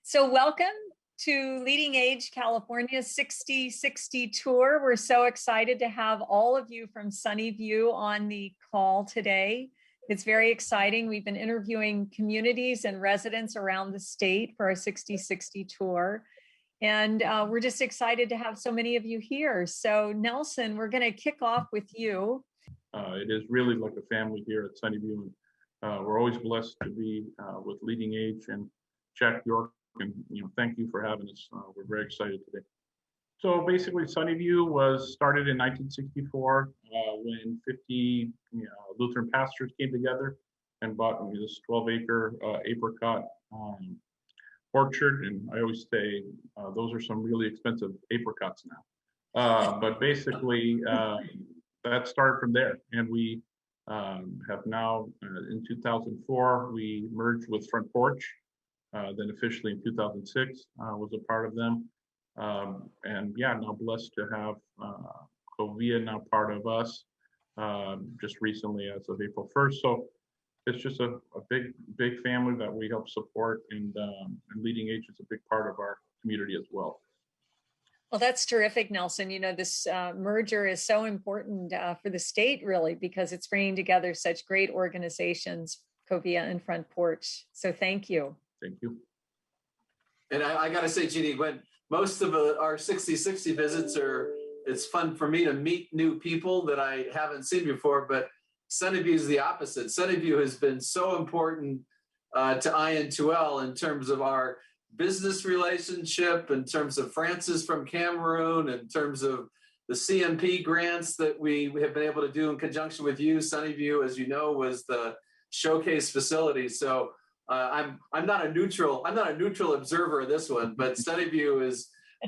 So welcome to LeadingAge California 60/60 tour. We're so excited to have all of you from Sunnyview on the call today. It's very exciting. We've been interviewing communities and residents around the state for our 60/60 tour. And we're just excited to have so many of you here. So Nelson, we're going to kick off with you. It is really like a family here at Sunnyview. And we're always blessed to be with LeadingAge and Jack York. And thank you for having us. We're very excited today. So basically, Sunnyview was started in 1964 when 50 Lutheran pastors came together and bought this 12-acre apricot orchard. And I always say those are some really expensive apricots now. But basically, that started from there. And we have now, in 2004, we merged with Front Porch. Then officially in 2006 was a part of them. And yeah, now blessed to have Covia now part of us just recently as of April 1st. So it's just a big family that we help support, and LeadingAge is a big part of our community as well. Well, that's terrific, Nelson. This merger is so important for the state, really, because it's bringing together such great organizations, Covia and Front Porch. So thank you. Thank you. And I got to say, Jeannee, when most of our 60/60 visits it's fun for me to meet new people that I haven't seen before, but Sunnyview is the opposite. Sunnyview has been so important to IN2L in terms of our business relationship, in terms of Francis from Cameroon, in terms of the CMP grants that we have been able to do in conjunction with you. Sunnyview, as you know, was the showcase facility. So I'm not a neutral observer of this one, but Sunnyview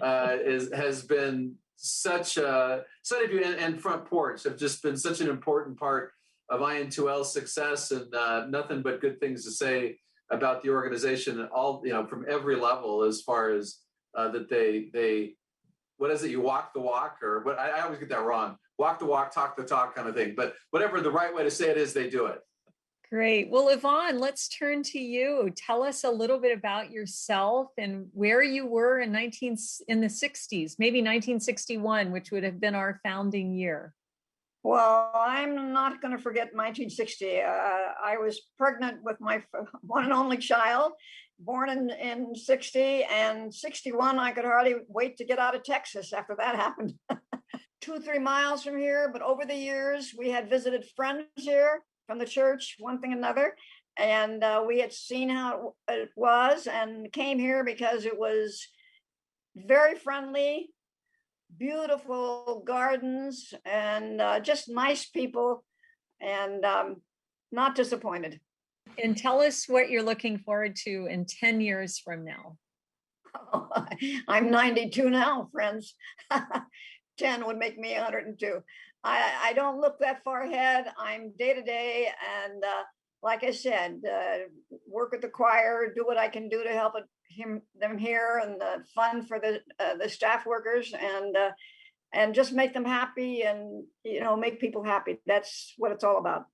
has been such Sunnyview and Front Porch have just been such an important part of IN2L's success, and nothing but good things to say about the organization, and all from every level, as far as that they what is it, you walk the walk, or what, I always get that wrong, walk the walk, talk the talk kind of thing, but whatever the right way to say it is, they do it. Great. Well, Yvonne, let's turn to you. Tell us a little bit about yourself and where you were in the 60s, maybe 1961, which would have been our founding year. Well, I'm not going to forget 1960. I was pregnant with my one and only child, born in 60, and 61, I could hardly wait to get out of Texas after that happened. 2-3 miles from here, but over the years, we had visited friends here from the church, one thing another, and we had seen how it was and came here because it was very friendly, beautiful gardens, and just nice people, and not disappointed. And tell us what you're looking forward to in 10 years from now. Oh, I'm 92 now, friends. 10 would make me 102. I don't look that far ahead. I'm day to day, and like I said, work with the choir, do what I can do to help them here, and fun for the staff workers, and just make them happy, and make people happy. That's what it's all about.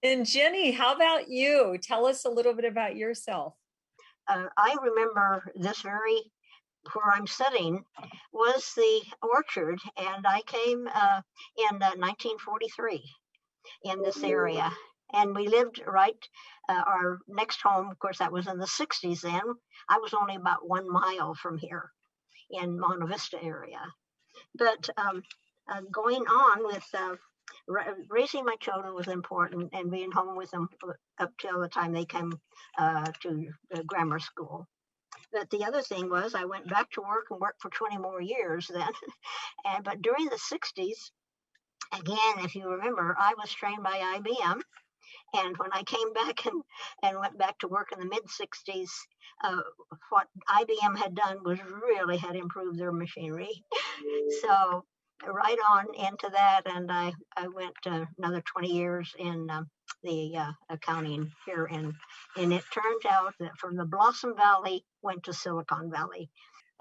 And Gennie, how about you? Tell us a little bit about yourself. I remember this where I'm sitting was the orchard, and I came in 1943 in this area, and we lived right our next home, of course that was in the 60s then. I was only about 1 mile from here in Monte Vista area, but going on with raising my children was important, and being home with them up till the time they came to the grammar school. But the other thing was I went back to work and worked for 20 more years then. But during the 60s, again, if you remember, I was trained by IBM. And when I came back and went back to work in the mid-60s, what IBM had done was really had improved their machinery. So right on into that, and I went another 20 years in the accounting here, and it turned out that from the Blossom Valley went to Silicon Valley.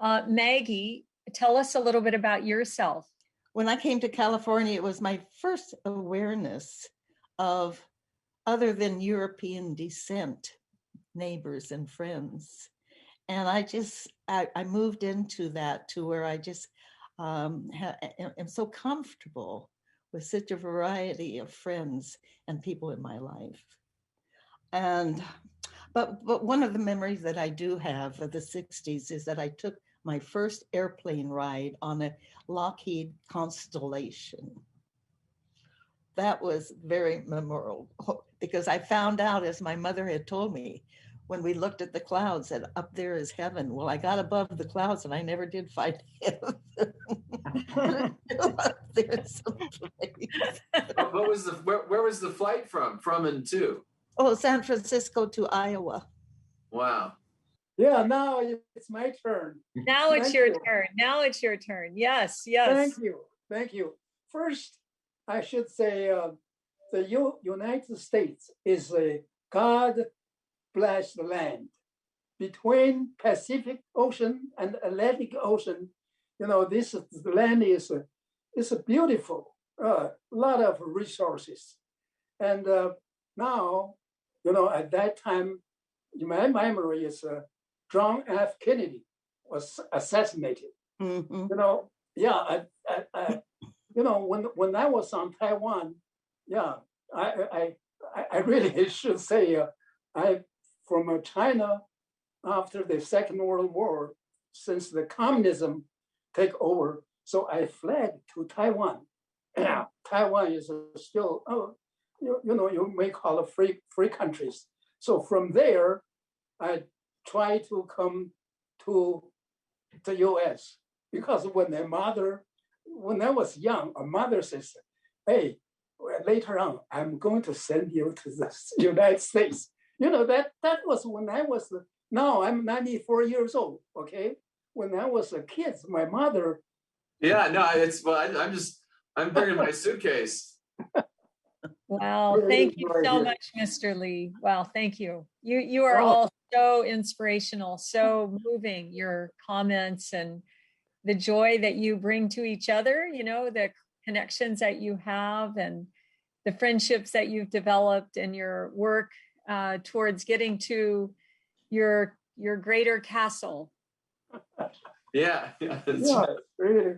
Maggie, tell us a little bit about yourself. When I came to California, it was my first awareness of other than European descent neighbors and friends. And I moved into that to where I just am so comfortable with such a variety of friends and people in my life. And but one of the memories that I do have of the 60s is that I took my first airplane ride on a Lockheed Constellation. That was very memorable because I found out, as my mother had told me, when we looked at the clouds, that up there is heaven. Well, I got above the clouds and I never did find heaven. Up there someplace. Where was the flight from and to? Oh, San Francisco to Iowa. Wow. Yeah, now it's my turn. Now it's your turn. Now it's your turn. Yes, yes. Thank you. Thank you. First, I should say the United States is a God-blessed land. Between Pacific Ocean and Atlantic Ocean, this land is a beautiful, lot of resources. And now, at that time, my memory is John F. Kennedy was assassinated. Mm-hmm. When I was on Taiwan, I really should say I from China after the Second World War, since the communism take over, so I fled to Taiwan. Taiwan is still, you may call it free countries. So from there, I tried to come to the US because when I was young, a mother says, hey, later on, I'm going to send you to the United States. That was when I was, now I'm 94 years old, okay? When I was a kid, my mother. Yeah, no, I'm bringing my suitcase. Wow, thank you so much, Mr. Lee. Wow, thank you. You are all so inspirational, so moving, your comments and the joy that you bring to each other, the connections that you have and the friendships that you've developed and your work towards getting to your greater castle. Yeah. Really.